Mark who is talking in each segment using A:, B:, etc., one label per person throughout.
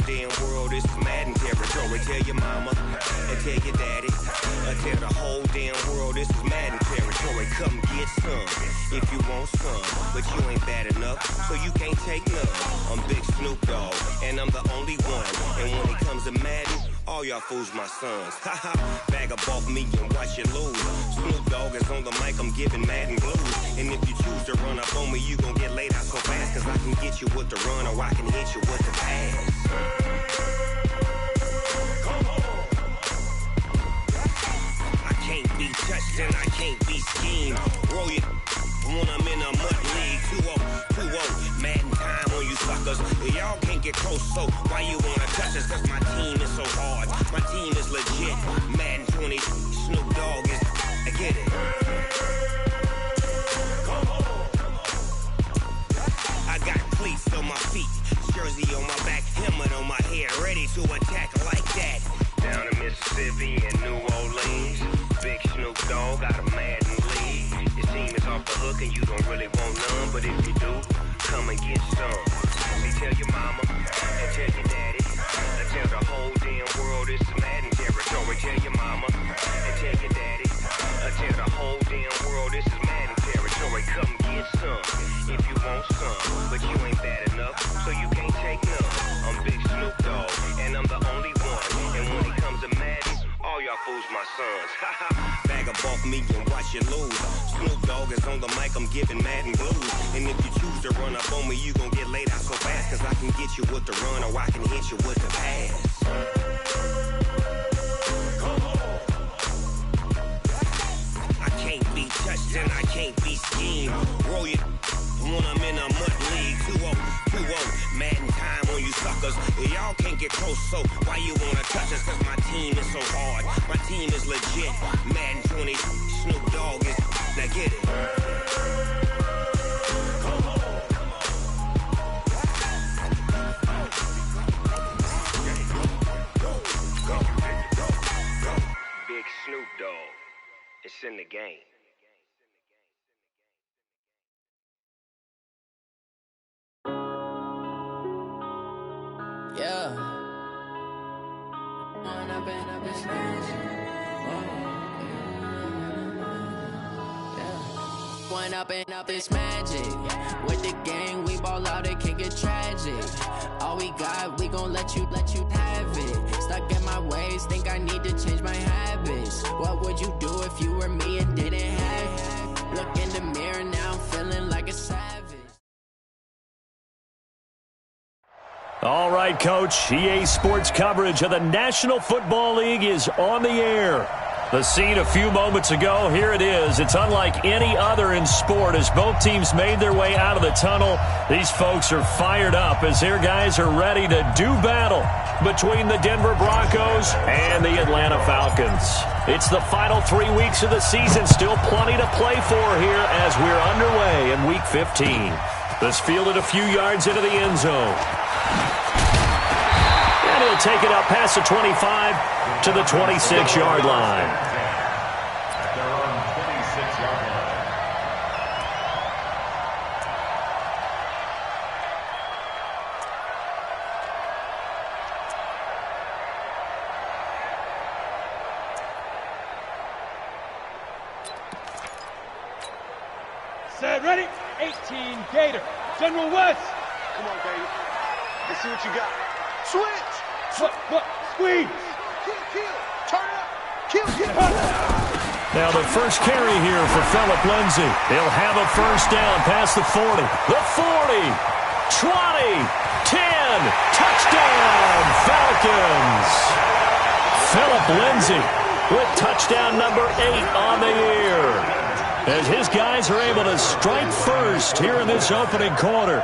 A: damn world, this is Madden territory. Tell your mama and tell your daddy. Tell the whole damn world, this is Madden territory. Come get some if you want some, but you ain't bad enough, so you can't take none. I'm Big Snoop Dogg, and I'm the only one. And when it comes to Madden, all y'all fools my sons. Haha, bag up off me and watch you lose. Snoop Dogg is on the mic, I'm giving Madden blues. And if you choose to run up on me, you gon' get laid out so fast. Cause I can get you with the run or I can hit you with the pass. I can't be touched and I can't be schemed. Roll you when I'm in a mud league. 2-0, 2-0, Madden time on you suckers. Y'all can't get close, so why you wanna touch us? Cause my team is so hard, my team is legit. Madden 20, Snoop Dogg is, I get it. I got cleats on my feet, jersey on my back, helmet on my head, ready to attack like that. Down in Mississippi and New Orleans, Big Snoop Dogg got a Madden league. Your team is off the hook and you don't really want none, but if you do, come and get some. See, tell your mama and tell your daddy. Tell the whole damn world it's Madden territory. Tell your mama and tell your daddy. Tell the whole damn world this is Madden territory. Come get some if you want some, but you ain't bad enough, so you can't take none. I'm Big Snoop Dogg, and I'm the only one. And when it comes to Madden, all y'all fools my sons. Haha, bag up off me and watch you lose. Snoop Dogg is on the mic, I'm giving Madden blues. And if you choose to run up on me, you gon' get laid out so fast. Cause I can get you with the run or I can hit you with the pass. I can't be touched and I can't be schemed. Roll you when I'm in a mud league. 2-0, 2-0, Madden time on you suckers. Y'all can't get close, so why you wanna touch us? Cause my team is so hard, my team is legit. Madden 20, Snoop Dogg is, now get it. Big Snoop Dogg, it's in the game.
B: Yeah. One up and up, it's magic. With the gang, we ball out, it can get tragic. All we got, we gon' let you have it. Stuck in my ways, think I need to change my habits. What would you do if you were me and didn't have it? Look in the mirror now, I'm feeling like a savage.
C: All right, Coach. EA Sports coverage of the National Football League is on the air. The scene a few moments ago, here it is. It's unlike any other in sport as both teams made their way out of the tunnel. These folks are fired up as their guys are ready to do battle between the Denver Broncos and the Atlanta Falcons. It's the final 3 weeks of the season. Still plenty to play for here as we're underway in Week 15. This fielded a few yards into the end zone. And he'll take it up past the 25 to the 26-yard line.
D: At their own 26-yard line.
E: Set, ready? 18, Gator. General West.
F: Come on, baby. Let's see what you got. Switch.
E: What? Squeeze.
F: Kill. Turn it up. Kill.
C: Now the first carry here for Phillip Lindsay. He'll have a first down past the 40. The 40. 20. 10. Touchdown, Falcons. Phillip Lindsay with touchdown number 8 on the year. As his guys are able to strike first here in this opening quarter.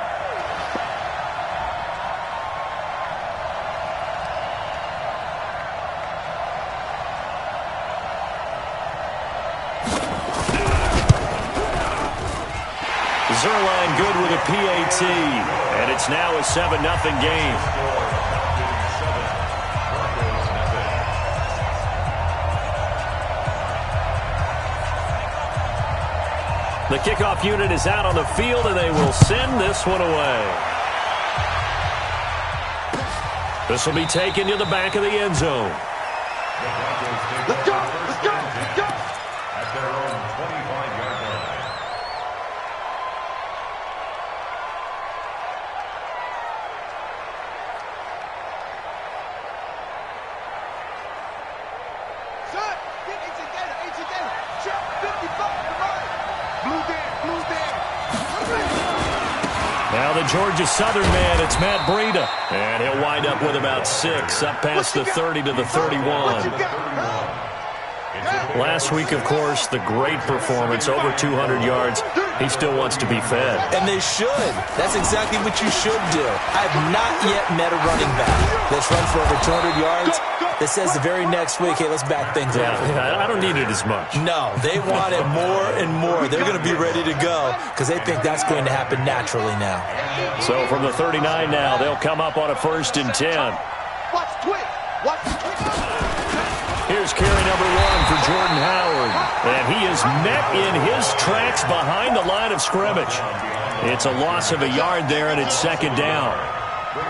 C: Zerline good with a PAT, and it's now a 7-0 game. The kickoff unit is out on the field, and they will send this one away. This will be taken to the back of the end zone.
F: Let's go! Let's go! Let's go!
D: At their own 25-yard line.
F: Son, get 18 Gator. Check 55, come on. Blue there.
C: Now the Georgia Southern man, it's Matt Breida. And he'll wind up with about 6, up past the 30 to the 31. Last week, of course, the great performance, over 200 yards. He still wants to be fed.
G: And they should. That's exactly what you should do. I have not yet met a running back that's run for over 200 yards that says the very next week, hey, let's back things up.
C: Yeah, I don't need it as much.
G: No, they want it more and more. They're going to be ready to go because they think that's going to happen naturally now.
C: So from the 39 now, they'll come up on a 1st and 10.
F: Watch twist.
C: Here's carry number 1 for Jordan Howard. And he is met in his tracks behind the line of scrimmage. It's a loss of a yard there, and it's 2nd down.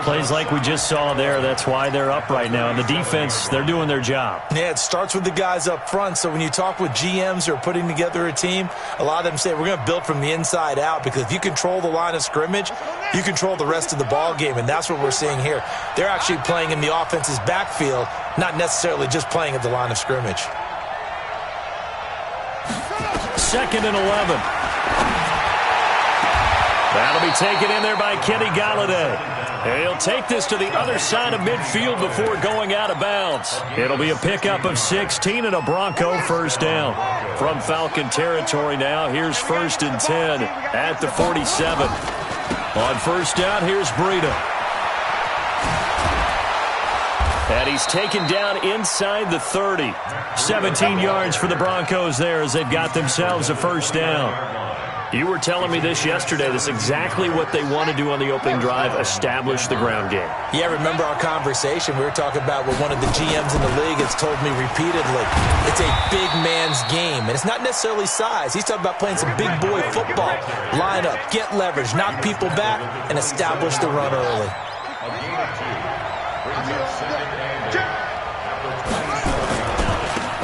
C: Plays like we just saw there. That's why they're up right now. And the defense, they're doing their job.
G: Yeah, it starts with the guys up front. So when you talk with GMs who are putting together a team, a lot of them say we're going to build from the inside out because if you control the line of scrimmage, you control the rest of the ball game, and that's what we're seeing here. They're actually playing in the offense's backfield, not necessarily just playing at the line of scrimmage.
C: 2nd and 11. That'll be taken in there by Kenny Galladay. He'll take this to the other side of midfield before going out of bounds. It'll be a pickup of 16 and a Bronco 1st down. From Falcon territory now, here's 1st and 10 at the 47. On 1st down, here's Breida. And he's taken down inside the 30. 17 yards for the Broncos there as they've got themselves a 1st down. You were telling me this yesterday. This is exactly what they want to do on the opening drive, establish the ground game.
G: Yeah, remember our conversation. We were talking about what one of the GMs in the league has told me repeatedly. It's a big man's game, and it's not necessarily size. He's talking about playing some big boy football. Line up, get leverage, knock people back, and establish the run early.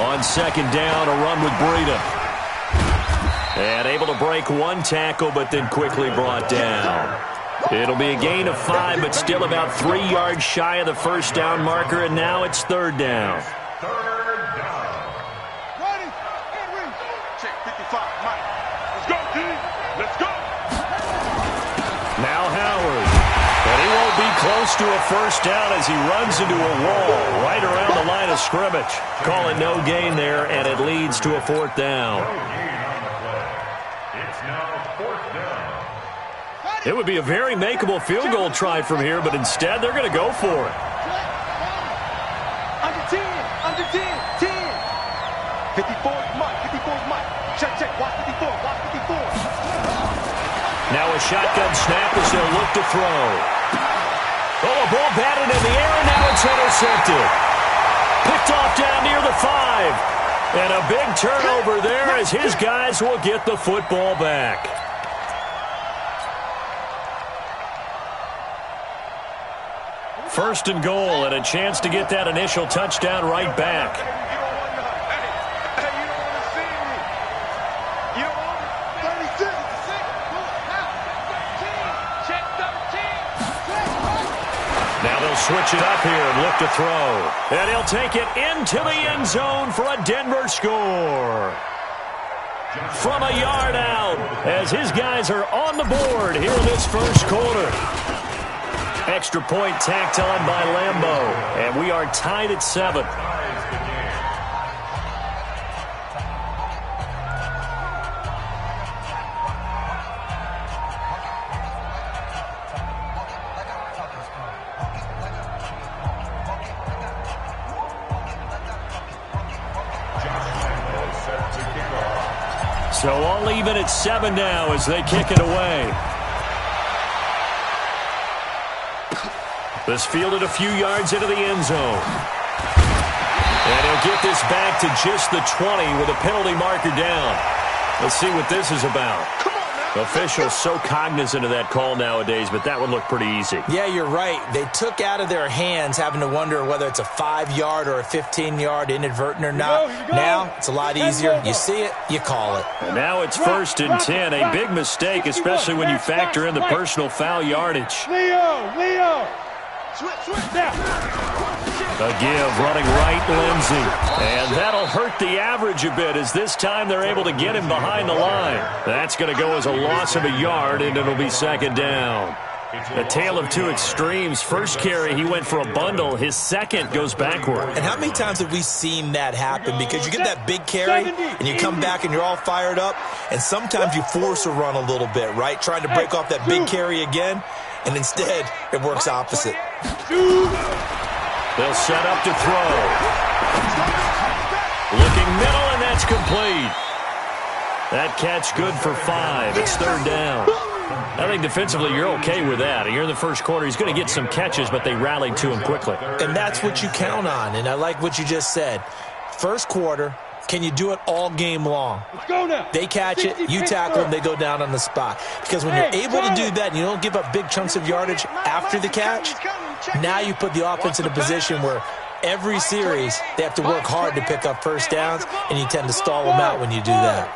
C: On 2nd down, a run with Breida. And able to break 1 tackle, but then quickly brought down. It'll be a gain of 5, but still about 3 yards shy of the 1st down marker, and now it's 3rd down.
F: Ready, and ready. Check 55, Mike. Let's go, D. Let's go.
C: Now Howard. And he won't be close to a 1st down as he runs into a wall right around the line of scrimmage. Call it no gain there, and it leads to a 4th down. It would be a very makeable field goal try from here, but instead they're going to go for it.
F: Under 10, 10. 54's Mike. Check, watch 54,
C: Now a shotgun snap as they'll look to throw. Oh, a ball batted in the air, and now it's intercepted. Picked off down near the 5. And a big turnover there as his guys will get the football back. First and goal, and a chance to get that initial touchdown right back. Now they'll switch it up here and look to throw. And he'll take it into the end zone for a Denver score. From a yard out as his guys are on the board here in this 1st quarter. Extra point tacked on by Lambeau, and we are tied at 7. So all even at 7 now as they kick it away. This fielded a few yards into the end zone. And he'll get this back to just the 20 with a penalty marker down. Let's see what this is about. Officials so cognizant of that call nowadays, but that would look pretty easy.
G: Yeah, you're right. They took out of their hands having to wonder whether it's a 5-yard or a 15-yard inadvertent or not. Now it's a lot easier. You see it, you call it.
C: And now it's 1st and 10. A big mistake, especially when you factor in the personal foul yardage.
E: Leo! Switch now!
C: A give, running right, Lindsey. And that'll hurt the average a bit as this time they're able to get him behind the line. That's going to go as a loss of a yard, and it'll be 2nd down. A tale of two extremes. First carry, he went for a bundle. His second goes backward.
G: And how many times have we seen that happen? Because you get that big carry, and you come back and you're all fired up, and sometimes you force a run a little bit, right? Trying to break off that big carry again, and instead it works opposite.
C: They'll set up to throw. Looking middle, and that's complete. That catch good for 5. It's 3rd down. I think defensively you're okay with that. Here in the first quarter, he's going to get some catches, but they rallied to him quickly.
G: And that's what you count on, and I like what you just said. First quarter, can you do it all game long?
E: Let's go now.
G: They catch it, you tackle them, they go down on the spot. Because when you're able to do that and you don't give up big chunks of yardage after the catch, now you put the offense in a position where every series they have to work hard to pick up first downs, and you tend to stall them out when you do that.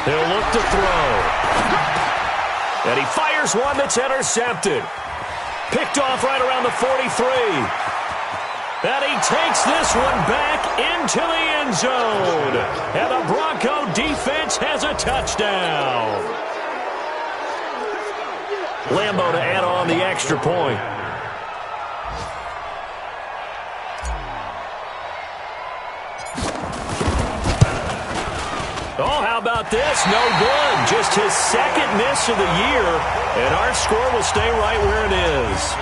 C: He'll look to throw. And he fires one that's intercepted. Picked off right around the 43. And he takes this one back into the end zone. And the Bronco defense has a touchdown. Lambo to add on the extra point. Oh, how about this? No good. Just his second miss of the year. And our score will stay right where it is.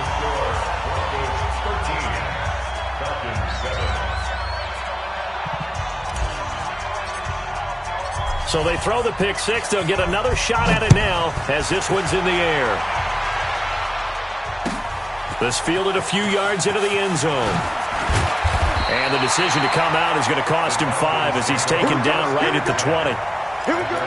C: So they throw the pick six. They'll get another shot at it now as this one's in the air. This fielded a few yards into the end zone. And the decision to come out is going to cost him 5 as he's taken down right at the 20.
F: Here we go.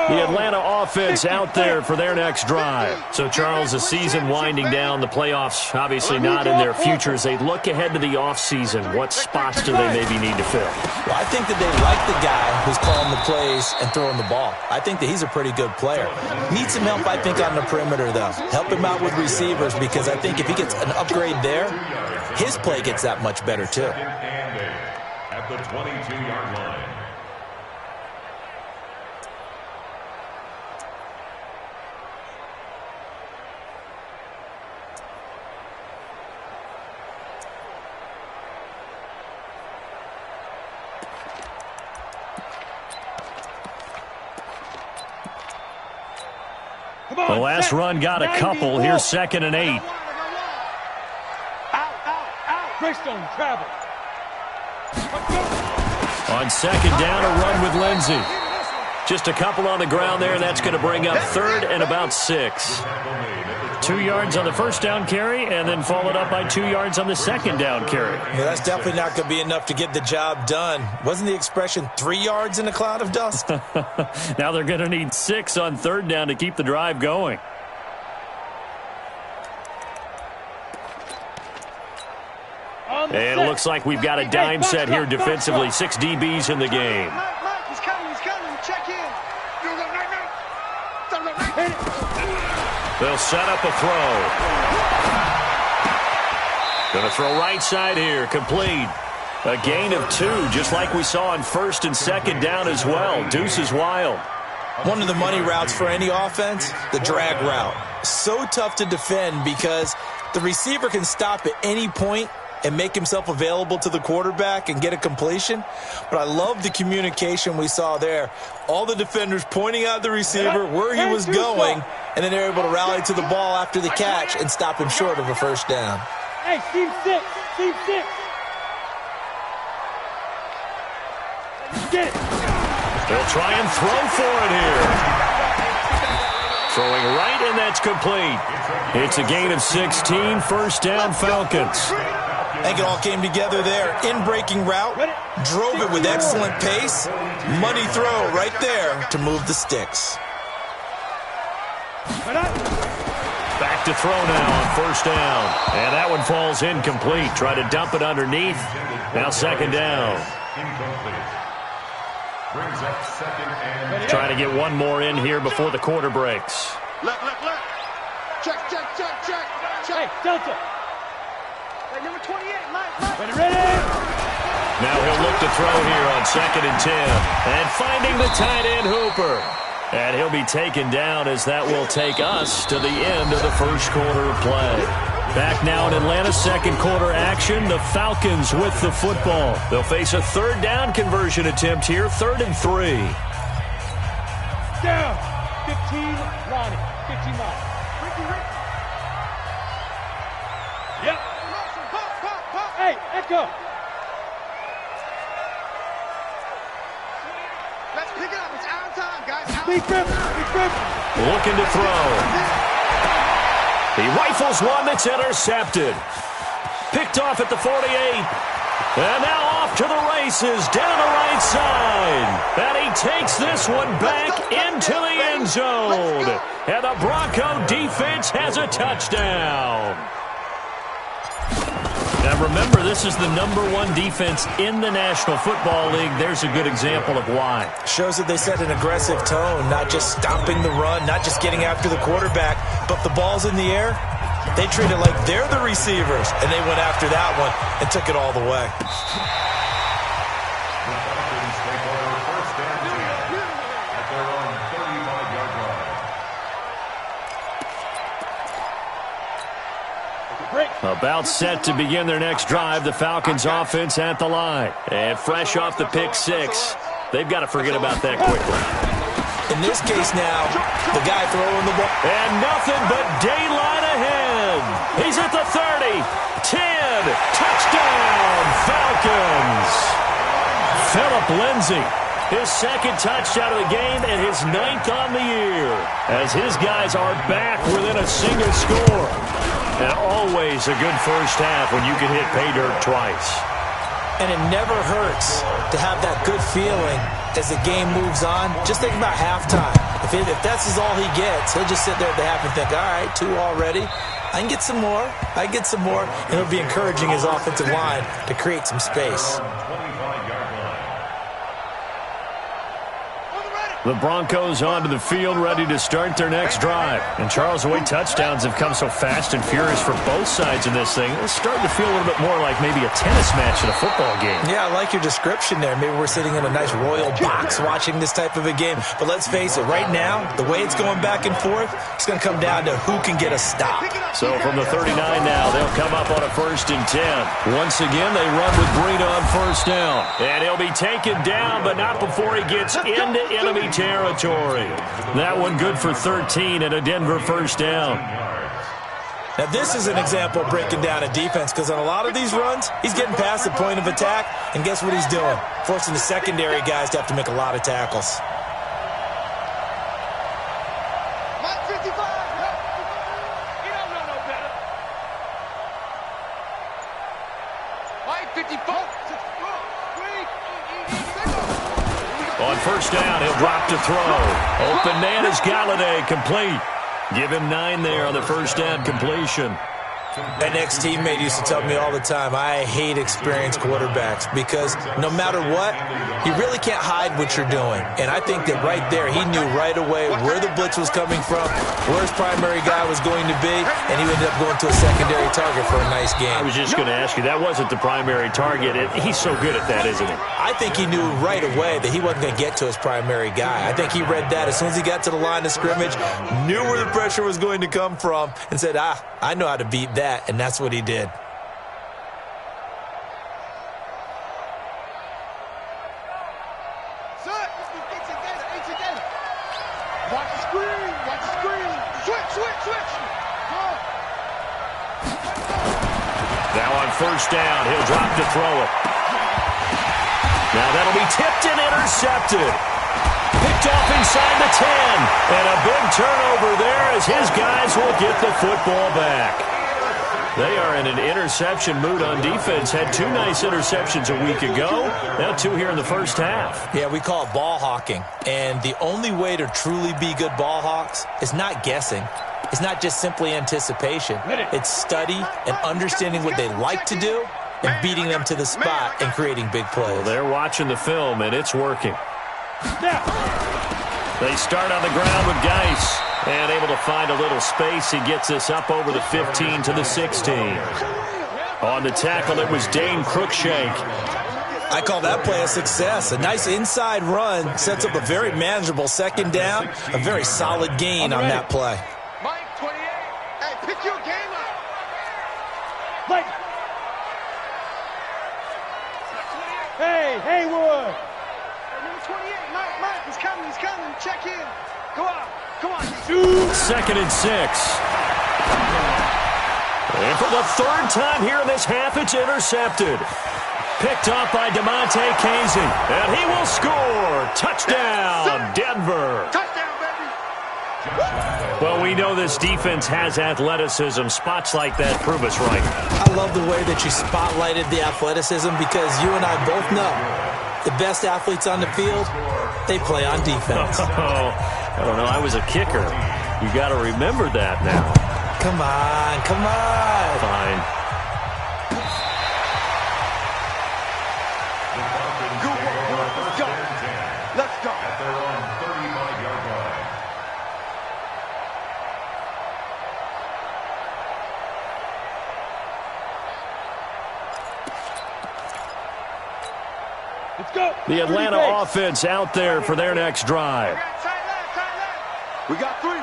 C: The Atlanta offense out there for their next drive. So, Charles, the season winding down, the playoffs obviously not in their future. As they look ahead to the offseason, what spots do they maybe need to fill?
G: Well, I think that they like the guy who's calling the plays and throwing the ball. I think that he's a pretty good player. Needs some help, I think, on the perimeter, though. Help him out with receivers, because I think if he gets an upgrade there, his play gets that much better, too.
D: At the 22-yard line.
C: The last run got a couple. Here's 2nd and 8.
E: Greystone travel.
C: On 2nd down, a run with Lindsey. Just a couple on the ground there, and that's going to bring up 3rd and about 6. 2 yards on the first down carry, and then followed up by 2 yards on the second down carry.
G: Yeah, that's definitely not going to be enough to get the job done. Wasn't the expression 3 yards in a cloud of dust?
C: Now they're going to need 6 on 3rd down to keep the drive going. And it looks like we've got a dime set here defensively. 6 DBs in the game.
F: He's coming. Check in.
C: They'll set up a throw. Going to throw right side here. Complete. A gain of 2, just like we saw on 1st and 2nd down as well. Deuce is wild.
G: One of the money routes for any offense, the drag route. So tough to defend because the receiver can stop at any point and make himself available to the quarterback and get a completion. But I love the communication we saw there. All the defenders pointing out the receiver, where he was going, and then they're able to rally to the ball after the catch and stop him short of a first down.
E: Hey, team 6.
C: They'll try and throw for it here. Throwing right, and that's complete. It's a gain of 16, first down Falcons.
G: I think it all came together there. In-breaking route, drove it with excellent pace. Money throw right there to move the sticks.
C: Back to throw now on first down. And that one falls incomplete. Try to dump it underneath. Now second down.
D: Brings up second and
C: Trying to get one more in here before the quarter breaks.
F: Look. Check.
E: Hey, Delta.
F: Hey, number 28,
E: Ready?
C: Now he'll look to throw here on second and 10. And finding the tight end Hooper. And he'll be taken down as that will take us to the end of the first quarter of play. Back now in Atlanta, second quarter action. The Falcons with the football. They'll face a third down conversion attempt here, 3rd and 3.
E: Down. 15, Ronnie. 15 line. Yep. Hey, Echo.
F: Let's pick it up. It's our time, guys.
E: Big grip.
C: Looking to throw. He rifles one that's intercepted. Picked off at the 48. And now off to the races down the right side. And he takes this one back into the end zone. And the Bronco defense has a touchdown. Now remember, this is the #1 defense in the National Football League. There's a good example of why.
G: Shows that they set an aggressive tone, not just stopping the run, not just getting after the quarterback, but the ball's in the air. They treat it like they're the receivers, and they went after that one and took it all the way.
D: the Falcons take over first and 10 at their own 35-yard line.
C: About set to begin their next drive. The Falcons offense at the line. And fresh off the pick six. They've got to forget about that quickly.
G: In this case now, the guy throwing the ball.
C: And nothing but daylight ahead. He's at the 30, 10, touchdown, Falcons. Philip Lindsay, his second touchdown of the game and his 9th on the year. As his guys are back within a single score. And always a good first half when you can hit pay dirt twice.
G: And it never hurts to have that good feeling as the game moves on. Just think about halftime. If that's all he gets, he'll just sit there at the half and think, all right, 2 already. I can get some more. And he'll be encouraging his offensive line to create some space.
C: The Broncos onto the field, ready to start their next drive. And Charles, the way touchdowns have come so fast and furious for both sides in this thing, it's starting to feel a little bit more like maybe a tennis match in a football game.
G: Yeah, I like your description there. Maybe we're sitting in a nice royal box watching this type of a game. But let's face it, right now, the way it's going back and forth, it's going to come down to who can get a stop.
C: So from the 39 now, they'll come up on a 1st and 10. Once again, they run with Breida on first down. And he'll be taken down, but not before he gets into enemy territory. That one good for 13 and a Denver first down.
G: Now this is an example of breaking down a defense, because on a lot of these runs, he's getting past the point of attack, and guess what he's doing? Forcing the secondary guys to have to make a lot of tackles.
F: Mike 55. You don't know no better. Mike 54.
C: On first down, he'll drop to throw. Open man is Galladay, complete. Give him 9 there on the first down completion.
G: An ex-teammate used to tell me all the time, I hate experienced quarterbacks because no matter what, you really can't hide what you're doing. And I think that right there, he knew right away where the blitz was coming from, where his primary guy was going to be, and he ended up going to a secondary target for a nice game.
C: I was just going to ask you, that wasn't the primary target. He's so good at that, isn't he?
G: I think he knew right away that he wasn't going to get to his primary guy. I think he read that as soon as he got to the line of scrimmage, knew where the pressure was going to come from, and said, I know how to beat that. And that's what he did.
F: Watch the screen. Switch.
C: Now on first down, he'll drop to throw it. Now that'll be tipped and intercepted. Picked off inside the 10. And a big turnover there as his guys will get the football back. They are in an interception mood on defense. Had 2 nice interceptions a week ago. Now 2 here in the first half.
G: Yeah, we call it ball hawking. And the only way to truly be good ball hawks is not guessing. It's not just simply anticipation. It's study and understanding what they like to do and beating them to the spot and creating big plays.
C: Well, they're watching the film, and it's working. They start on the ground with Geis. And able to find a little space. He gets this up over the 15 to the 16. On the tackle, it was Dane Cruikshank.
G: I call that play a success. A nice inside run sets up a very manageable second down. A very solid gain on that play.
F: Mike, 28. Hey, pick your game up.
E: Mike. Hey, Haywood.
F: Number 28. Mike, he's coming. Check in. Go out. Come on.
C: 2nd and 6. And for the 3rd time here in this half, it's intercepted. Picked off by DeMonte Casey. And he will score. Touchdown, Denver.
F: Touchdown, baby.
C: Well, we know this defense has athleticism. Spots like that prove us right.
G: I love the way that you spotlighted the athleticism because you and I both know the best athletes on the field, they play on defense.
C: I don't know. I was a kicker. You got to remember that now.
G: Come on.
C: Fine.
F: Let's go.
D: At their own 35-yard line.
E: Let's go.
C: The Atlanta offense out there for their next drive.
F: We got three,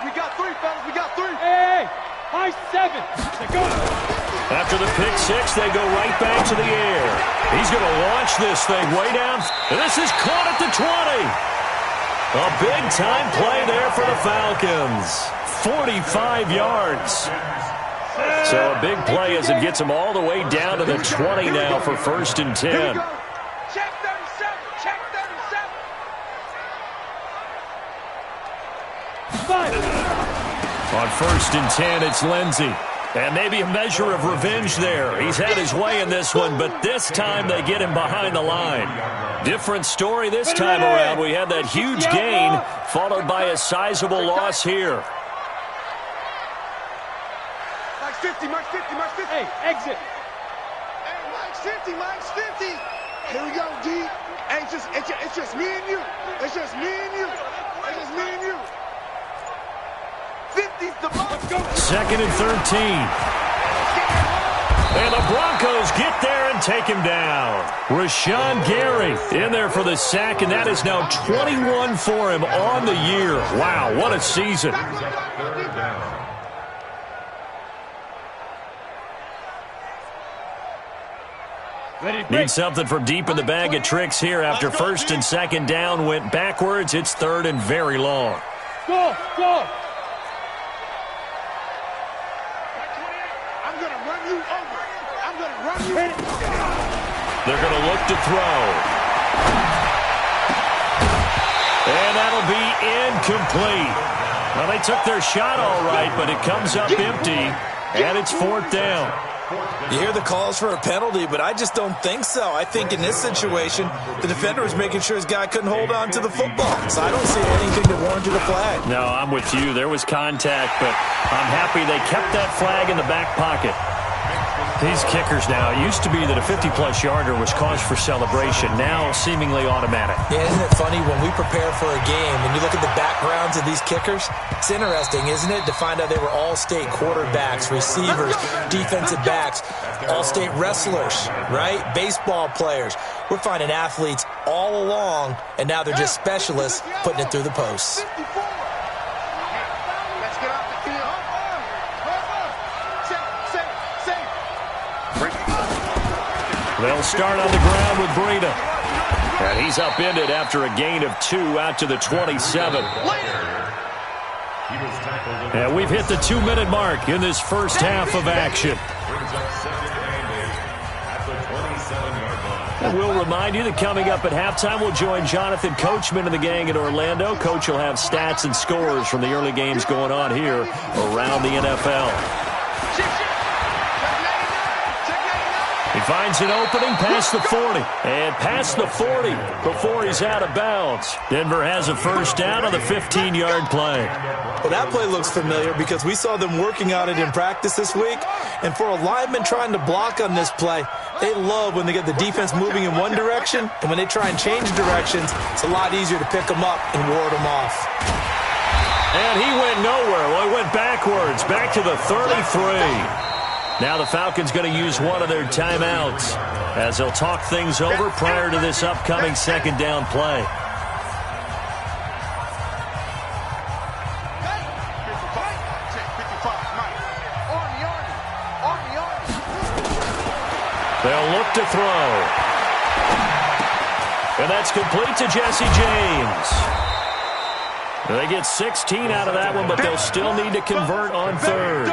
F: fellas. We got 3.
E: Hey, high 7. Let's go.
C: After the pick 6, they go right back to the air. He's going to launch this thing way down. And this is caught at the 20. A big-time play there for the Falcons. 45 yards. So a big play as it gets them all the way down to the 20 now for 1st and 10.
F: Check 37. Check 37.
E: 5.
C: On 1st and 10, it's Lindsey. And maybe a measure of revenge there. He's had his way in this one, but this time they get him behind the line. Different story this time around. We had that huge gain, followed by a sizable loss here.
F: Mike's 50.
E: Hey, exit.
F: Hey, Mike's 50. Here we go, D. Hey, it's just me and you. It's just me and you. 50's the ball.
C: 2nd and 13. And the Broncos get there and take him down. Rashawn Gary in there for the sack, and that is now 21 for him on the year. Wow, what a season. Need something from deep in the bag of tricks here after 1st and 2nd down went backwards. It's 3rd and very long.
E: Go.
F: I'm going to run you over.
C: They're going to look to throw. And that'll be incomplete. Well, they took their shot all right, but it comes up empty, and it's 4th down.
G: You hear the calls for a penalty, but I just don't think so. I think in this situation, the defender was making sure his guy couldn't hold on to the football. So I don't see anything that warranted a flag.
C: No, I'm with you. There was contact, but I'm happy they kept that flag in the back pocket. These kickers now, it used to be that a 50-plus yarder was cause for celebration. Now, seemingly automatic.
G: Yeah, isn't it funny when we prepare for a game and you look at the backgrounds of these kickers? It's interesting, isn't it, to find out they were all-state quarterbacks, receivers, defensive backs, all-state wrestlers, right? Baseball players. We're finding athletes all along, and now they're just specialists putting it through the posts.
F: 54. Let's get off the field.
C: They'll start on the ground with Breida. And he's upended after a gain of 2 out to the 27. And we've hit the 2-minute mark in this first half of action. And we'll remind you that coming up at halftime, we'll join Jonathan Coachman and the gang in Orlando. Coach will have stats and scores from the early games going on here around the NFL. He finds an opening past the 40. And past the 40 before he's out of bounds. Denver has a first down on the 15-yard play.
G: Well, that play looks familiar because we saw them working on it in practice this week. And for a lineman trying to block on this play, they love when they get the defense moving in one direction. And when they try and change directions, it's a lot easier to pick them up and ward them off.
C: And he went nowhere. Well, he went backwards, back to the 33. Now the Falcons going to use one of their timeouts as they'll talk things over prior to this upcoming second down play. They'll look to throw. And that's complete to Jesse James. They get 16 out of that one, but they'll still need to convert on third.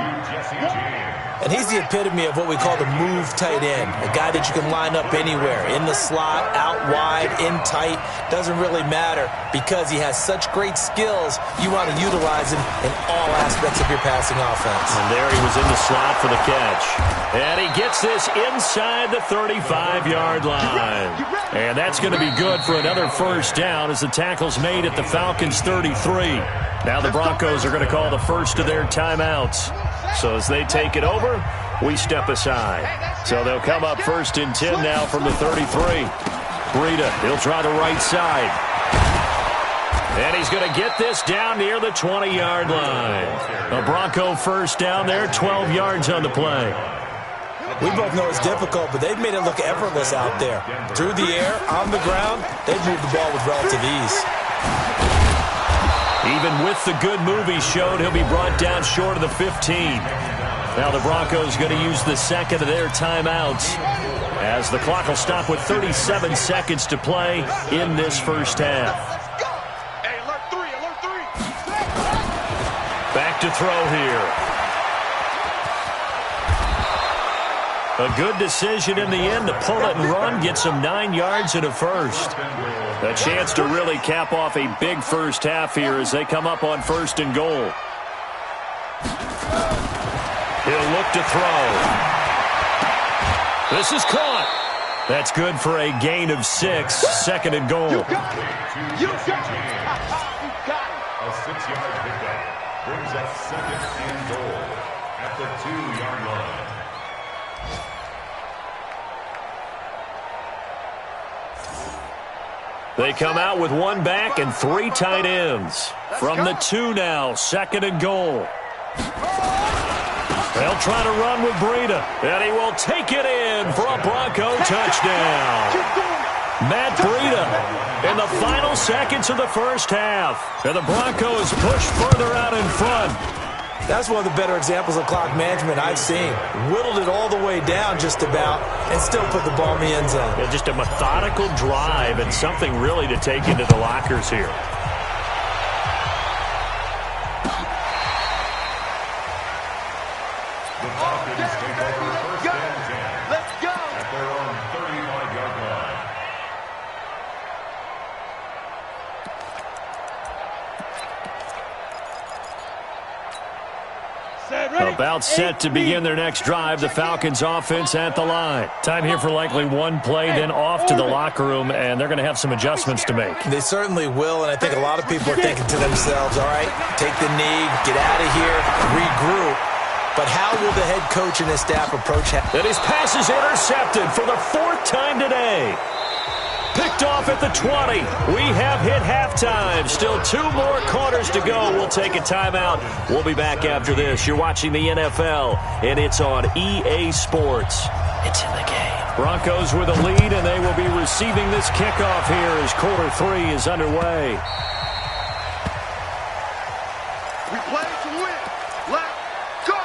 G: And he's the epitome of what we call the move tight end, a guy that you can line up anywhere, in the slot, out wide, in tight, doesn't really matter because he has such great skills. You want to utilize him in all aspects of your passing offense.
C: And there he was in the slot for the catch. And he gets this inside the 35-yard line. And that's going to be good for another first down as the tackle's made at the Falcons' 33. Now the Broncos are going to call the first of their timeouts. So as they take it over, we step aside. So they'll come up first and 10 now from the 33. Breida, he'll try the right side. And he's going to get this down near the 20-yard line. A Bronco first down there, 12 yards on the play.
G: We both know it's difficult, but they've made it look effortless out there. Through the air, on the ground, they've moved the ball with relative ease.
C: Even with the good move he showed, he'll be brought down short of the 15. Now the Broncos going to use the second of their timeouts as the clock will stop with 37 seconds to play in this first half. Back to throw here. A good decision in the end to pull it and run, get some 9 yards and a first. A chance to really cap off a big first half here as they come up on first and goal. He'll look to throw. This is caught. That's good for a gain of 6, second and goal.
D: You got it. You got it. You got it. A 6-yard pickup brings up second and goal at the 2-yard line.
C: They come out with one back and 3 tight ends. From the 2 now, second and goal. They'll try to run with Breida, and he will take it in for a Bronco touchdown. Matt Breida in the final seconds of the first half. And the Broncos push further out in front.
G: That's one of the better examples of clock management I've seen. Whittled it all the way down just about and still put the ball in the end zone.
C: Yeah, just a methodical drive and something really to take into the lockers here.
D: The Falcons take over first and 10. Let's go. At their own 35-yard line.
C: About set to begin their next drive. The Falcons offense at the line. Time here for likely one play, then off to the locker room, and they're going to have some adjustments to make.
G: They certainly will, and I think a lot of people are thinking to themselves, all right, take the knee, get out of here, regroup. But how will the head coach and his staff approach that?
C: And his pass is intercepted for the 4th time today. Picked off at the 20. We have hit halftime. Still 2 more quarters to go. We'll take a timeout. We'll be back after this. You're watching the NFL, and it's on EA Sports. It's in the game. Broncos with a lead, and they will be receiving this kickoff here as quarter 3 is underway.
F: We play to win. Let's go.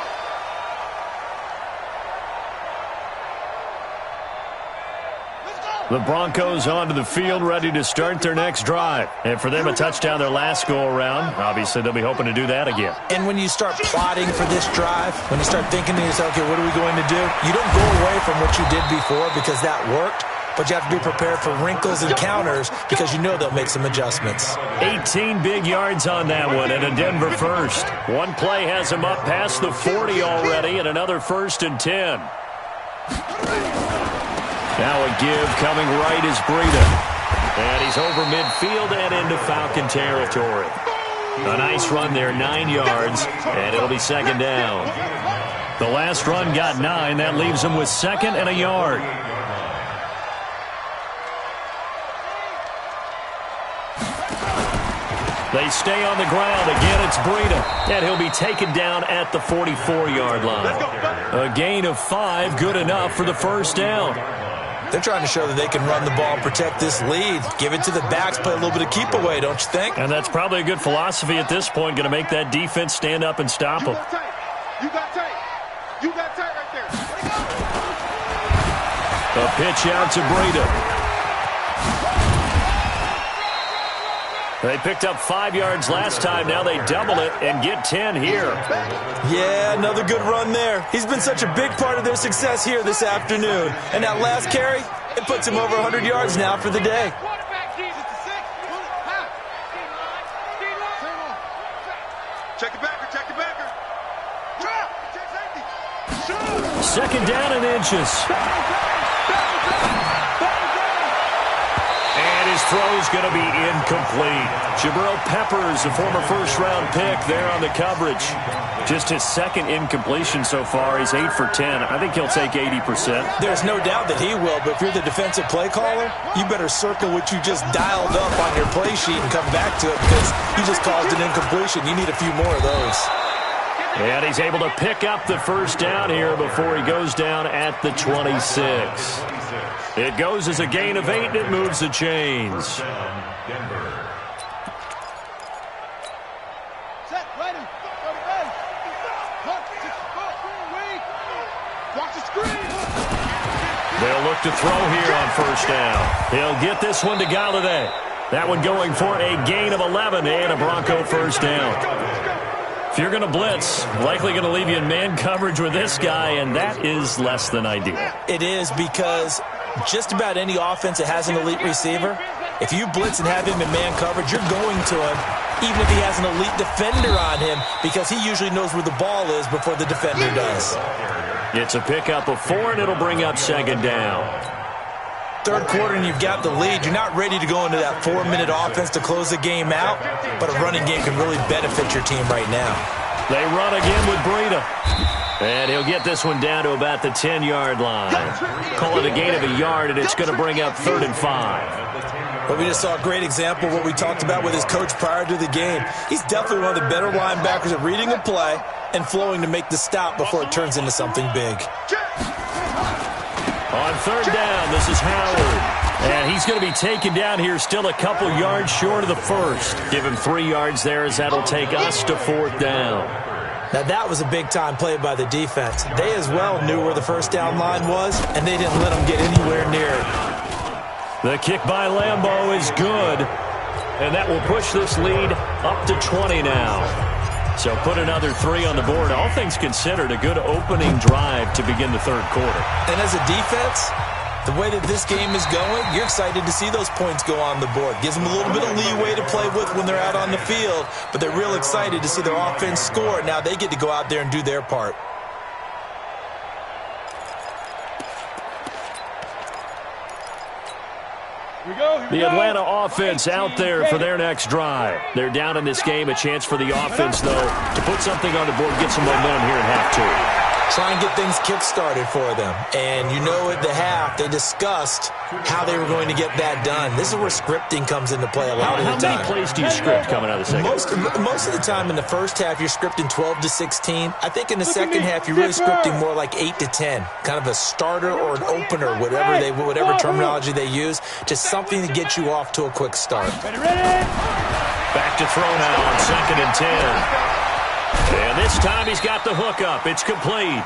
C: The Broncos onto the field, ready to start their next drive. And for them, a touchdown their last go-around. Obviously, they'll be hoping to do that again.
G: And when you start plotting for this drive, when you start thinking to yourself, okay, what are we going to do? You don't go away from what you did before because that worked. but you have to be prepared for wrinkles and counters because you know they'll make some adjustments.
C: 18 big yards on that one and a Denver first. One play has him up past the 40 already and another 1st and 10. Now a give coming right is Breida. And he's over midfield and into Falcon territory. A nice run there, 9 yards, and it'll be 2nd down. The last run got 9. That leaves him with 2nd and a yard. They stay on the ground. Again, it's Breida. And he'll be taken down at the 44-yard line. A gain of 5, good enough for the 1st down.
G: They're trying to show that they can run the ball and protect this lead. Give it to the backs, play a little bit of keep away, don't you think?
C: And that's probably a good philosophy at this point, going to make that defense stand up and stop them.
F: You got tight. You got tight right there.
C: A pitch out to Breida. They picked up 5 yards last time. Now they double it and get 10 here.
G: Yeah, another good run there. He's been such a big part of their success here this afternoon. And that last carry, it puts him over 100 yards now for the day.
F: Check the backer, check the backer. Drop! Check safety.
C: 2nd down and inches. And his throw's going to be incomplete. Jabril Peppers, a former 1st-round pick, there on the coverage. Just his 2nd incompletion so far. He's 8 for 10. I think he'll take 80%.
G: There's no doubt that he will, but if you're the defensive play caller, you better circle what you just dialed up on your play sheet and come back to it because you just caused an incompletion. You need a few more of those.
C: And he's able to pick up the 1st down here before he goes down at the 26. It goes as a gain of 8, and it moves the chains. They'll look to throw here on 1st down. He'll get this one to Galladay. That one going for a gain of 11 and a Bronco 1st down. If you're going to blitz, likely going to leave you in man coverage with this guy, and that is less than ideal.
G: It is because just about any offense that has an elite receiver, if you blitz and have him in man coverage, you're going to him, even if he has an elite defender on him, because he usually knows where the ball is before the defender does.
C: It's a pickup of 4, and it'll bring up 2nd down.
G: 3rd quarter and you've got the lead. You're not ready to go into that 4-minute offense to close the game out, but a running game can really benefit your team right now.
C: They run again with Breida. And he'll get this one down to about the 10-yard line. Call it a gain of a yard, and it's going to bring up 3rd and 5.
G: But we just saw a great example of what we talked about with his coach prior to the game. He's definitely one of the better linebackers at reading a play and flowing to make the stop before it turns into something big.
C: On 3rd down, this is Howard. And he's going to be taken down here still a couple yards short of the 1st. Give him 3 yards there as that'll take us to 4th down.
G: Now that was a big-time play by the defense. They as well knew where the 1st down line was, and they didn't let them get anywhere near it.
C: The kick by Lambeau is good, and that will push this lead up to 20 now. So put another 3 on the board. All things considered, a good opening drive to begin the 3rd quarter.
G: And as a defense, the way that this game is going, you're excited to see those points go on the board. Gives them a little bit of leeway to play with when they're out on the field, but they're real excited to see their offense score. Now they get to go out there and do their part.
C: The Atlanta offense out there for their next drive. They're down in this game. A chance for the offense, though, to put something on the board, get some momentum here in half 2.
G: Try and get things kick-started for them. And you know at the half, they discussed how they were going to get that done. This is where scripting comes into play a lot of the time.
C: How many plays do you script coming out of the second?
G: Most of the time in the first half, you're scripting 12 to 16. I think in the second half, you're really scripting more like 8 to 10. Kind of a starter or an opener, whatever terminology they use. Just something to get you off to a quick start.
C: Back to throw now on 2nd and 10. And this time he's got the hook up. It's complete.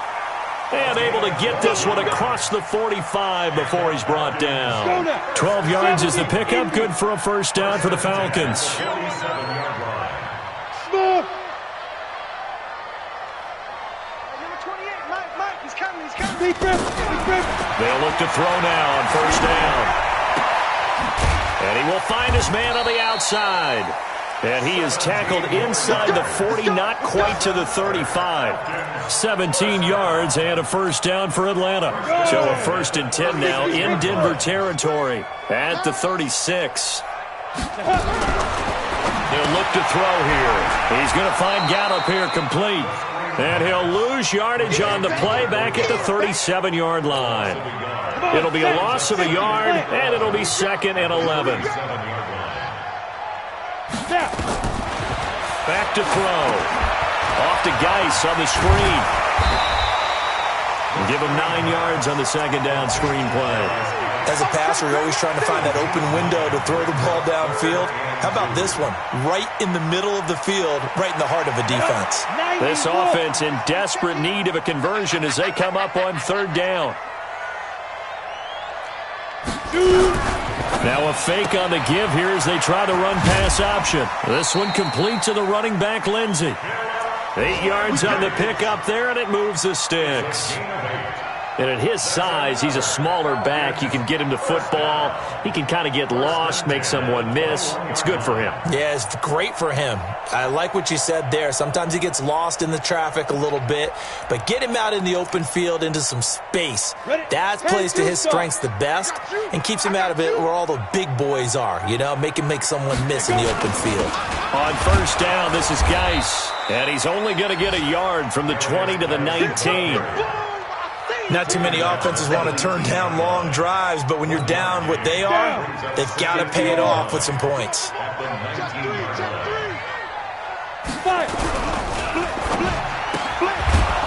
C: And able to get this one across the 45 before he's brought down. 12 yards is the pickup. Good for a 1st down for the Falcons.
F: Number 28, Mike, he's coming. Defense.
C: They'll look to throw now on first down. And he will find his man on the outside. And he is tackled inside the 40, not quite to the 35. 17 yards and a first down for Atlanta. So a 1st and 10 now in Denver territory at the 36. They'll look to throw here. He's going to find Gallup here complete. And he'll lose yardage on the play back at the 37-yard line. It'll be a loss of a yard, and it'll be 2nd and 11. Back to throw. Off to Geis on the screen. Give him 9 yards on the 2nd down screen play.
G: As a passer, you're always trying to find that open window to throw the ball downfield. How about this one? Right in the middle of the field, right in the heart of a defense.
C: This offense in desperate need of a conversion as they come up on 3rd down. Now a fake on the give here as they try the run-pass option. This one complete to the running back, Lindsey. 8 yards on the pickup there, and it moves the sticks. And at his size, he's a smaller back. You can get him to football. He can kind of get lost, make someone miss. It's good for him. Yeah,
G: it's great for him. I like what you said there. Sometimes he gets lost in the traffic a little bit, but get him out in the open field into some space. That plays to his strengths the best and keeps him out of it where all the big boys are, you know, make someone miss in the open field.
C: On first down, this is Geis, and he's only going to get a yard from the 20 to the 19.
G: Not too many offenses want to turn down long drives, but when you're down what they are, they've got to pay it off with some points.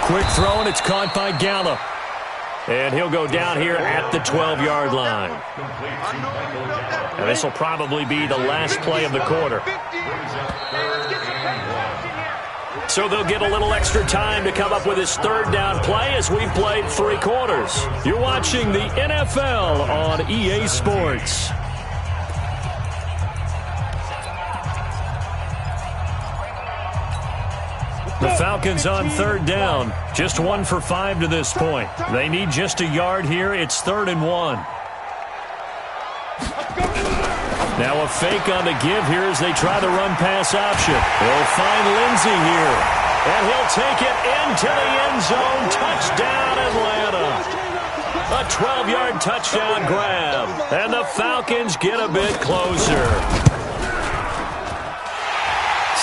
C: Quick throw, and it's caught by Gallup. And he'll go down here at the 12-yard line. And this will probably be the last play of the quarter. So they'll get a little extra time to come up with his 3rd down play as we've played 3 quarters. You're watching the NFL on EA Sports. The Falcons on 3rd down. Just 1 for 5 to this point. They need just a yard here. It's 3rd and 1. Now a fake on the give here as they try the run-pass option. They'll find Lindsey here. And he'll take it into the end zone. Touchdown, Atlanta. A 12-yard touchdown grab. And the Falcons get a bit closer.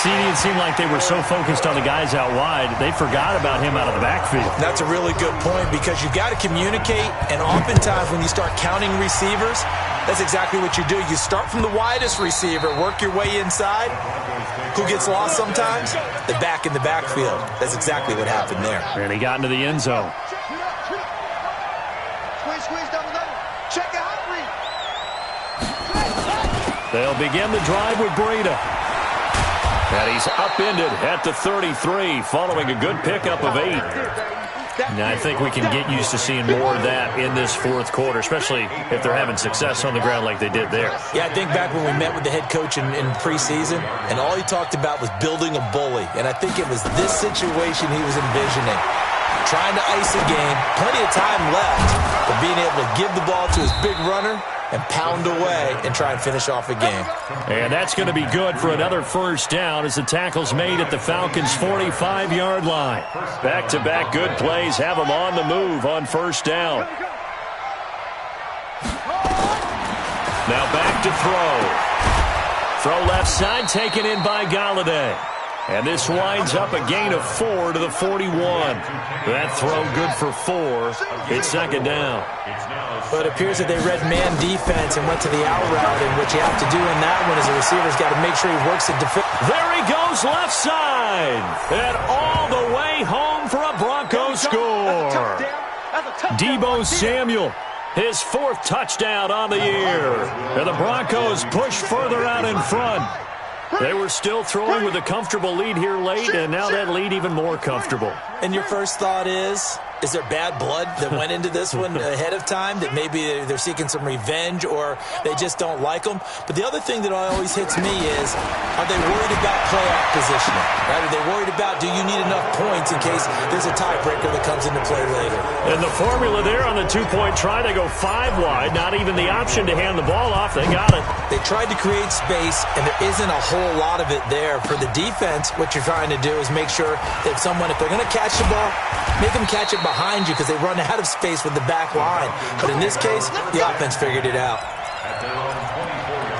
C: It seemed like they were so focused on the guys out wide, they forgot about him out of the backfield.
G: That's a really good point because you've got to communicate, and oftentimes when you start counting receivers, that's exactly what you do. You start from the widest receiver, work your way inside. Who gets lost sometimes? The back in the backfield. That's exactly what happened there.
C: And he got into the end zone.
F: Squeeze down the middle. Check it out, Reed.
C: They'll begin the drive with Breida. And he's upended at the 33 following a good pickup of 8. Now, I think we can get used to seeing more of that in this 4th quarter, especially if they're having success on the ground like they did there.
G: Yeah, I think back when we met with the head coach in preseason, and all he talked about was building a bully. And I think it was this situation he was envisioning. Trying to ice a game, plenty of time left, but being able to give the ball to his big runner and pound away and try and finish off a game.
C: And that's going to be good for another first down as the tackle's made at the Falcons' 45-yard line. Back-to-back good plays have them on the move on first down. Now back to throw. Throw left side taken in by Galladay. And this winds up a gain of 4 to the 41. That throw good for 4. It's 2nd down.
G: But it appears that they read man defense and went to the out route, and what you have to do in that one is the receiver's got to make sure he works the defense.
C: There he goes left side. And all the way home for a Broncos score. Deebo Samuel, his 4th touchdown on the year. And the Broncos push further out in front. They were still throwing with a comfortable lead here late, and now that lead even more comfortable.
G: And your first thought is, Is there bad blood that went into this one ahead of time, that maybe they're seeking some revenge or they just don't like them? But the other thing that always hits me is, are they worried about playoff positioning? Right? Are they worried about, do you need enough points in case there's a tiebreaker that comes into play later?
C: And the formula there on the two-point try, they go 5 wide, not even the option to hand the ball off. They got it.
G: They tried to create space, and there isn't a whole lot of it there. For the defense, what you're trying to do is make sure that if they're going to catch the ball, make them catch it behind you because they run out of space with the back line. But in this case, the offense figured it out.
D: At their own 24-yard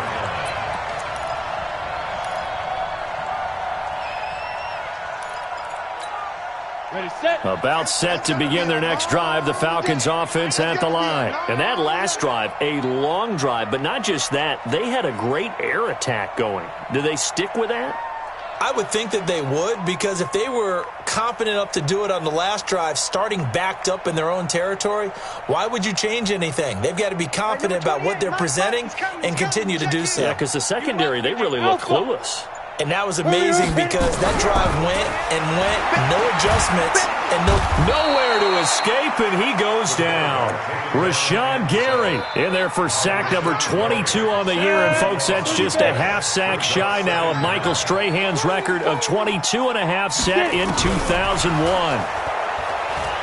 D: line.
E: Ready, set.
C: About set to begin their next drive, the Falcons offense at the line. And that last drive, a long drive, but not just that, they had a great air attack going. Do they stick with that?
G: I would think that they would, because if they were confident enough to do it on the last drive, starting backed up in their own territory, why would you change anything? They've got to be confident about what they're presenting and continue to do so.
C: Yeah, because the secondary, they really look clueless.
G: And that was amazing because that drive went and went, no adjustments, and
C: nowhere to escape, and he goes down. Rashawn Gary in there for sack number 22 on the year. And, folks, that's just a half sack shy now of Michael Strahan's record of 22.5 set in 2001.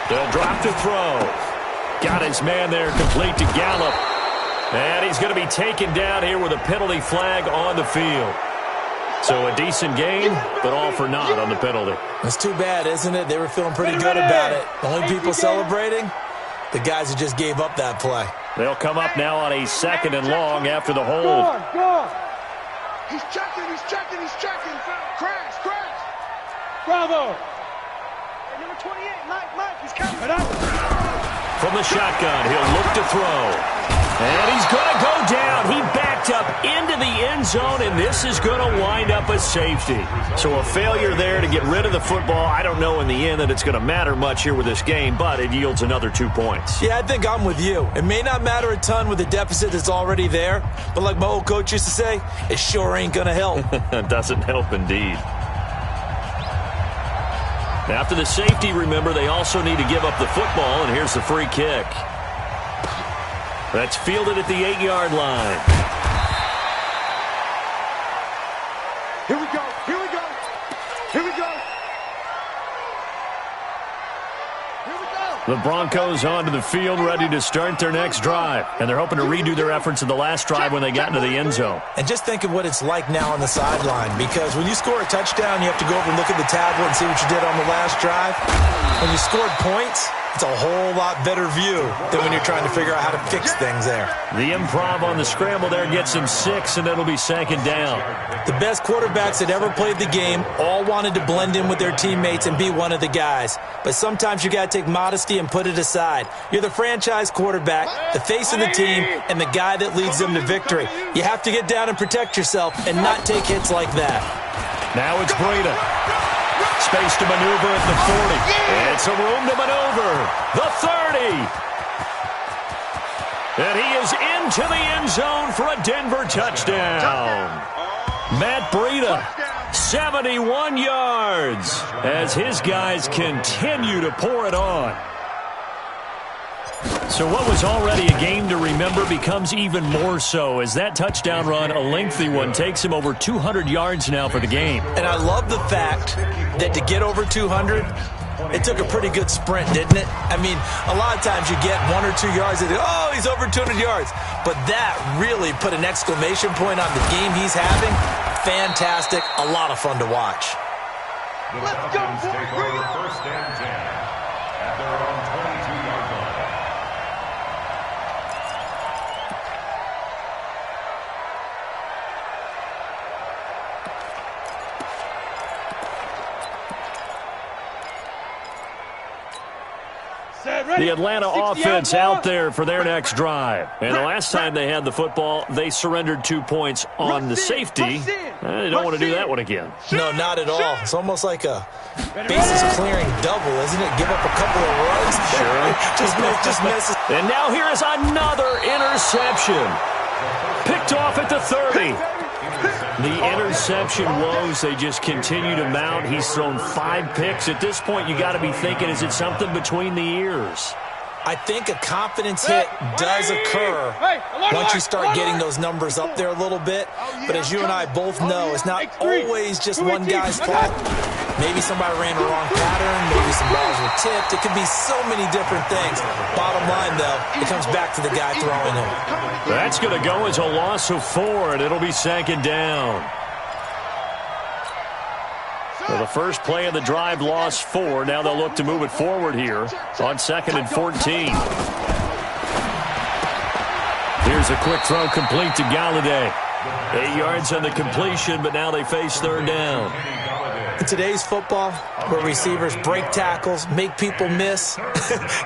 C: The drop to throw. Got his man there complete to Gallup. And he's going to be taken down here with a penalty flag on the field. So a decent game, but all for naught on the penalty.
G: It's too bad, isn't it? They were feeling pretty good about it. The only people celebrating, the guys who just gave up that play.
C: They'll come up now on a 2nd and long after the hold.
F: Go on. He's checking. Crash.
E: Bravo.
F: Hey, number 28, Mike, he's coming.
C: From the shotgun, he'll look to throw. And he's going to go down. He backed up into the end zone, and this is going to wind up a safety. So a failure there to get rid of the football. I don't know in the end that it's going to matter much here with this game, but it yields another 2 points.
G: Yeah, I think I'm with you. It may not matter a ton with the deficit that's already there, but like my old coach used to say, it sure ain't going to help.
C: It doesn't help indeed. After the safety, remember, they also need to give up the football, and here's the free kick. That's fielded at the 8-yard line.
F: Here we go.
C: The Broncos onto the field, ready to start their next drive. And they're hoping to redo their efforts in the last drive when they got into the end zone.
G: And just think of what it's like now on the sideline, because when you score a touchdown, you have to go over and look at the tablet and see what you did on the last drive. When you scored points, it's a whole lot better view than when you're trying to figure out how to fix things there.
C: The improv on the scramble there gets him 6, and it'll be 2nd down.
G: The best quarterbacks that ever played the game all wanted to blend in with their teammates and be one of the guys. But sometimes you got to take modesty and put it aside. You're the franchise quarterback, the face of the team, and the guy that leads them to victory. You have to get down and protect yourself and not take hits like that.
C: Now it's Breida. Space to maneuver at the 40. It's a room to maneuver. The 30. And he is into the end zone for a Denver touchdown. Matt Breida, 71 yards, as his guys continue to pour it on. So what was already a game to remember becomes even more so as that touchdown run, a lengthy one, takes him over 200 yards now for the game.
G: And I love the fact that to get over 200, it took a pretty good sprint, didn't it? I mean, a lot of times you get 1 or 2 yards and oh, he's over 200 yards. But that really put an exclamation point on the game he's having. Fantastic. A lot of fun to watch.
D: The Falcons take over 1st and 10 at their own 22-yard line.
C: The Atlanta offense out there for their next drive. And the last time they had the football, they surrendered 2 points on the safety. They don't want to do that one again.
G: No, not at all. It's almost like a bases clearing double, isn't it? Give up a couple of runs.
C: Sure.
G: just misses.
C: And now here is another interception. Picked off at the 30. The interception woes, they just continue to mount. He's thrown 5 picks. At this point, you got to be thinking, is it something between the ears?
G: I think a confidence hit does occur once you start getting those numbers up there a little bit. But as you and I both know, it's not always just one guy's fault. Maybe somebody ran the wrong pattern. Maybe some balls were tipped. It could be so many different things. Bottom line, though, it comes back to the guy throwing it.
C: That's going to go as a loss of 4, and it'll be 2nd down. So the first play of the drive lost 4. Now they'll look to move it forward here on 2nd and 14. Here's a quick throw complete to Galladay. 8 yards on the completion, but now they face 3rd down.
G: In today's football, where receivers break tackles, make people miss,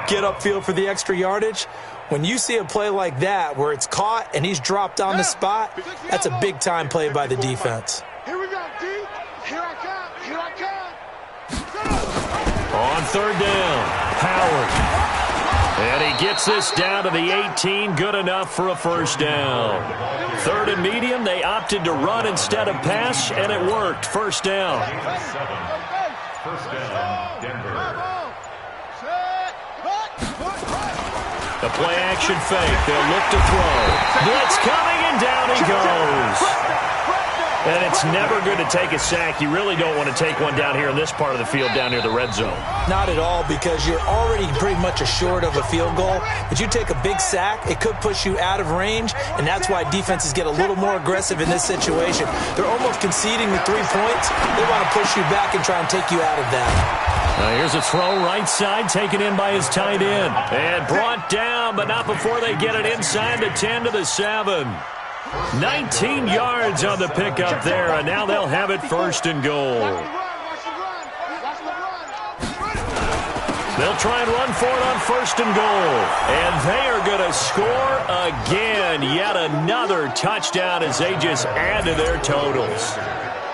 G: get upfield for the extra yardage, when you see a play like that where it's caught and he's dropped on the spot, that's a big-time play by the defense.
F: Here we go, D. Here I come. Here I come.
C: On 3rd down, Howard. And he gets this down to the 18, good enough for a 1st down. 3rd and medium, they opted to run instead of pass, and it worked. 1st down.
D: 1st down, Denver.
C: The play-action fake. They'll look to throw. Blitz coming, and down he goes. And it's never good to take a sack. You really don't want to take one down here in this part of the field, down near the red zone.
G: Not at all, because you're already pretty much assured of a field goal. But you take a big sack, it could push you out of range, and that's why defenses get a little more aggressive in this situation. They're almost conceding the 3 points. They want to push you back and try and take you out of that.
C: Now here's a throw right side, taken in by his tight end. And brought down, but not before they get it inside the 10 to the 7. 19 yards on the pickup there, and now they'll have it 1st and goal. They'll try and run for it on 1st and goal. And they are going to score again. Yet another touchdown as they just add to their totals.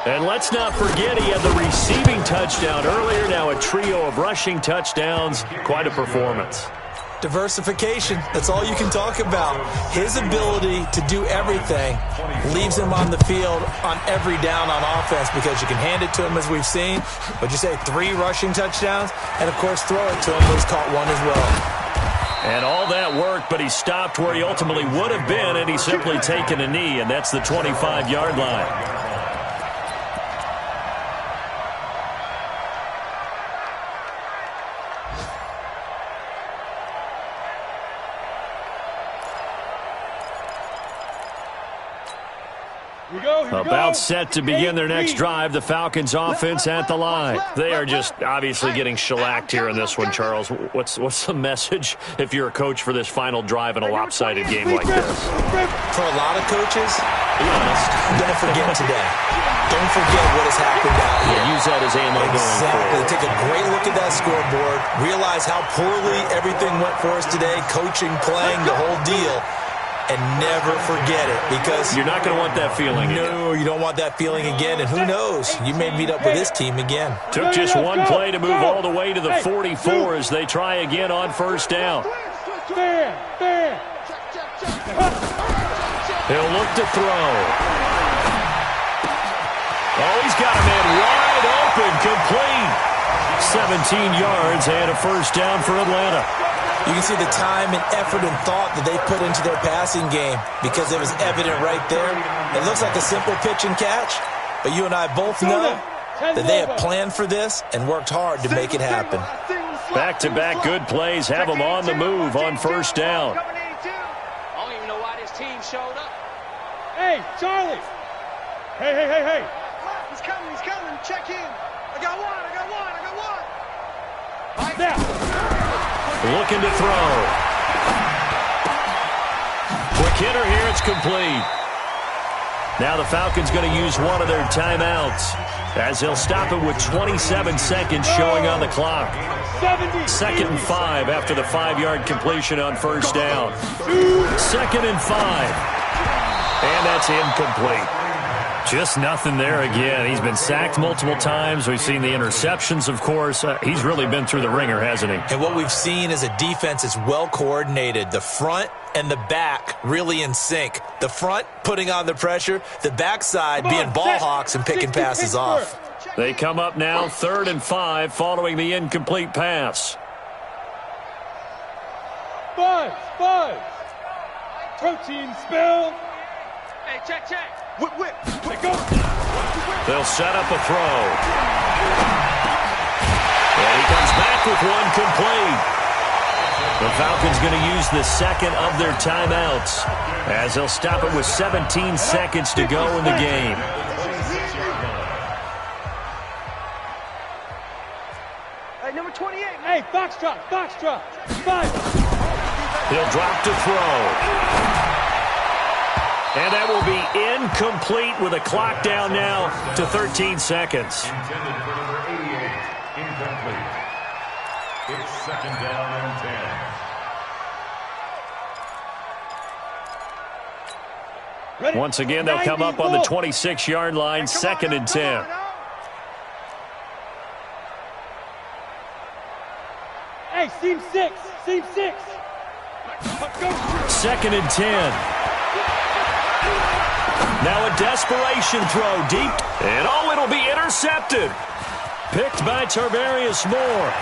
C: And let's not forget he had the receiving touchdown earlier. Now a trio of rushing touchdowns. Quite a performance.
G: Diversification, that's all you can talk about. His ability to do everything leaves him on the field on every down on offense, because you can hand it to him, as we've seen. But you say 3 rushing touchdowns, and of course throw it to him, but he's caught 1 as well.
C: And all that worked, but he stopped where he ultimately would have been, and he's simply taken a knee, and that's the 25-yard line. About set to begin their next drive, the Falcons offense at the line. They are just obviously getting shellacked here in this one, Charles. What's the message if you're a coach for this final drive in a lopsided game like this?
G: For a lot of coaches, be honest, don't forget today. Don't forget what has happened out here.
C: Use that as ammo going forward.
G: Take a great look at that scoreboard. Realize how poorly everything went for us today. Coaching, playing, the whole deal. And never forget it, because
C: you're not going to want that feeling again.
G: No, you don't want that feeling again. And who knows? You may meet up with this team again.
C: Took just one play to move all the way to the 44 as they try again on 1st down. He'll look to throw. Oh, he's got a man wide open, complete. 17 yards and a 1st down for Atlanta.
G: You can see the time and effort and thought that they put into their passing game, because it was evident right there. It looks like a simple pitch and catch, but you and I both know that they have planned for this and worked hard to make it happen.
C: Back-to-back good plays have them on the move on 1st down.
E: I don't even know why this team showed up. Hey, Charlie. Hey.
F: He's coming. Check in. I got one.
E: Now.
C: Looking to throw. Quick hitter here, it's complete. Now the Falcons going to use one of their timeouts, as they'll stop it with 27 seconds showing on the clock. 2nd and 5 after the 5-yard completion on 1st down. 2nd and 5. And that's incomplete. Just nothing there again. He's been sacked multiple times. We've seen the interceptions, of course. He's really been through the ringer, hasn't he?
G: And what we've seen is a defense is well coordinated. The front and the back really in sync. The front putting on the pressure, the backside being ball hawks and picking passes off.
C: They come up now 3rd and 5 following the incomplete pass.
E: 5. Protein spill. Hey, check. Whip. Go.
C: They'll set up a throw. And he comes back with one complete. The Falcons going to use the second of their timeouts as they'll stop it with 17 seconds to go in the game.
E: Hey, number 28. Hey, Foxtrot. 5.
C: He'll drop to throw. And that will be incomplete with a clock down now to 13 seconds.
D: Intended for number 88, incomplete. It's 2nd down and 10.
C: Once again, they'll come up on the 26-yard line, 2nd and 10.
E: Hey, seam 6.
C: 2nd and 10. Now a desperation throw deep. And it'll be intercepted. Picked by Tarvarius Moore.